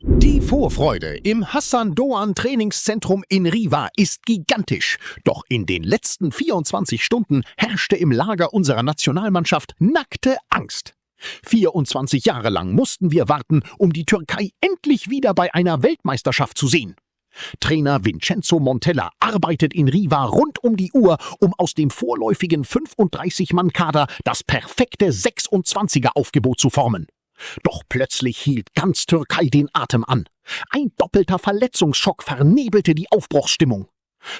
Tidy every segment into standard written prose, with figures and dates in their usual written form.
Die Vorfreude im Hassan Doan Trainingszentrum in Riva ist gigantisch. Doch in den letzten 24 Stunden herrschte im Lager unserer Nationalmannschaft nackte Angst. 24 Jahre lang mussten wir warten, um die Türkei endlich wieder bei einer Weltmeisterschaft zu sehen. Trainer Vincenzo Montella arbeitet in Riva rund um die Uhr, um aus dem vorläufigen 35-Mann-Kader das perfekte 26er-Aufgebot zu formen. Doch plötzlich hielt ganz Türkei den Atem an. Ein doppelter Verletzungsschock vernebelte die Aufbruchsstimmung.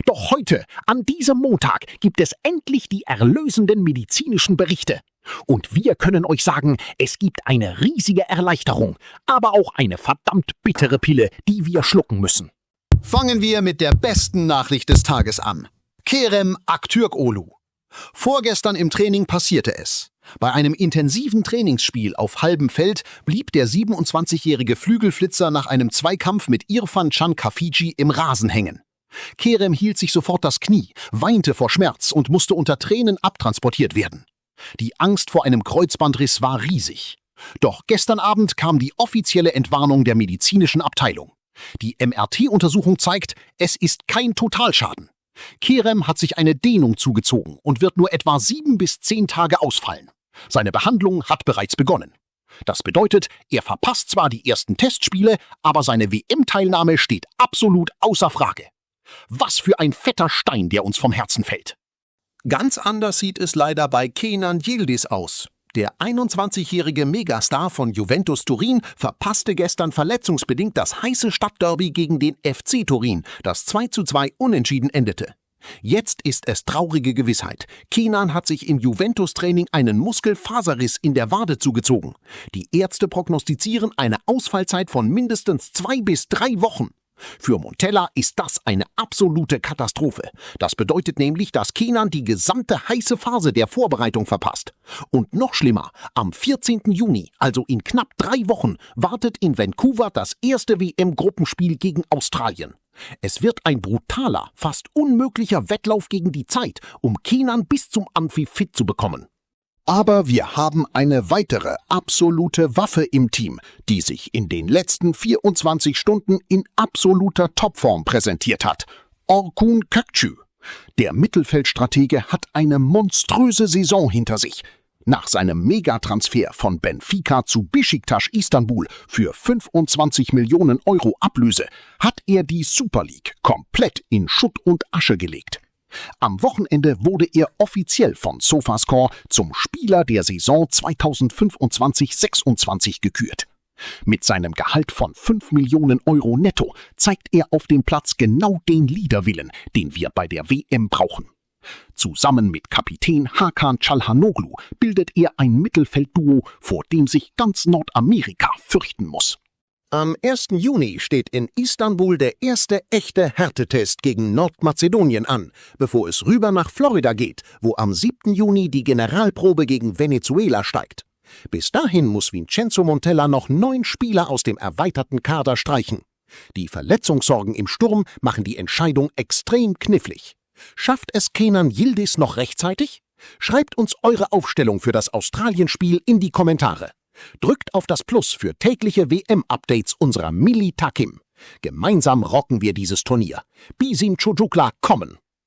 Doch heute, an diesem Montag, gibt es endlich die erlösenden medizinischen Berichte. Und wir können euch sagen, es gibt eine riesige Erleichterung, aber auch eine verdammt bittere Pille, die wir schlucken müssen. Fangen wir mit der besten Nachricht des Tages an. Kerem Aktürkoğlu. Vorgestern im Training passierte es. Bei einem intensiven Trainingsspiel auf halbem Feld blieb der 27-jährige Flügelflitzer nach einem Zweikampf mit Irfan Can Kahveci im Rasen hängen. Kerem hielt sich sofort das Knie, weinte vor Schmerz und musste unter Tränen abtransportiert werden. Die Angst vor einem Kreuzbandriss war riesig. Doch gestern Abend kam die offizielle Entwarnung der medizinischen Abteilung. Die MRT-Untersuchung zeigt, es ist kein Totalschaden. Kerem hat sich eine Dehnung zugezogen und wird nur etwa 7 bis 10 Tage ausfallen. Seine Behandlung hat bereits begonnen. Das bedeutet, er verpasst zwar die ersten Testspiele, aber seine WM-Teilnahme steht absolut außer Frage. Was für ein fetter Stein, der uns vom Herzen fällt. Ganz anders sieht es leider bei Kenan Yildiz aus. Der 21-jährige Megastar von Juventus Turin verpasste gestern verletzungsbedingt das heiße Stadtderby gegen den FC Turin, das 2:2 unentschieden endete. Jetzt ist es traurige Gewissheit. Kenan hat sich im Juventus-Training einen Muskelfaserriss in der Wade zugezogen. Die Ärzte prognostizieren eine Ausfallzeit von mindestens 2 bis 3 Wochen. Für Montella ist das eine absolute Katastrophe. Das bedeutet nämlich, dass Kenan die gesamte heiße Phase der Vorbereitung verpasst. Und noch schlimmer, am 14. Juni, also in knapp 3 Wochen, wartet in Vancouver das erste WM-Gruppenspiel gegen Australien. Es wird ein brutaler, fast unmöglicher Wettlauf gegen die Zeit, um Kenan bis zum Anpfiff fit zu bekommen. Aber wir haben eine weitere absolute Waffe im Team, die sich in den letzten 24 Stunden in absoluter Topform präsentiert hat. Orkun Kökçü. Der Mittelfeldstratege hat eine monströse Saison hinter sich. Nach seinem Megatransfer von Benfica zu Beşiktaş Istanbul für 25 Millionen Euro Ablöse hat er die Super League komplett in Schutt und Asche gelegt. Am Wochenende wurde er offiziell von Sofascore zum Spieler der Saison 2025/26 gekürt. Mit seinem Gehalt von 5 Millionen Euro netto zeigt er auf dem Platz genau den Leaderwillen, den wir bei der WM brauchen. Zusammen mit Kapitän Hakan Çalhanoğlu bildet er ein Mittelfeldduo, vor dem sich ganz Nordamerika fürchten muss. Am 1. Juni steht in Istanbul der erste echte Härtetest gegen Nordmazedonien an, bevor es rüber nach Florida geht, wo am 7. Juni die Generalprobe gegen Venezuela steigt. Bis dahin muss Vincenzo Montella noch 9 Spieler aus dem erweiterten Kader streichen. Die Verletzungssorgen im Sturm machen die Entscheidung extrem knifflig. Schafft es Kenan Yildiz noch rechtzeitig? Schreibt uns eure Aufstellung für das Australien-Spiel in die Kommentare. Drückt auf das Plus für tägliche WM-Updates unserer Milli Takım. Gemeinsam rocken wir dieses Turnier. Bizim çocuklar kommen!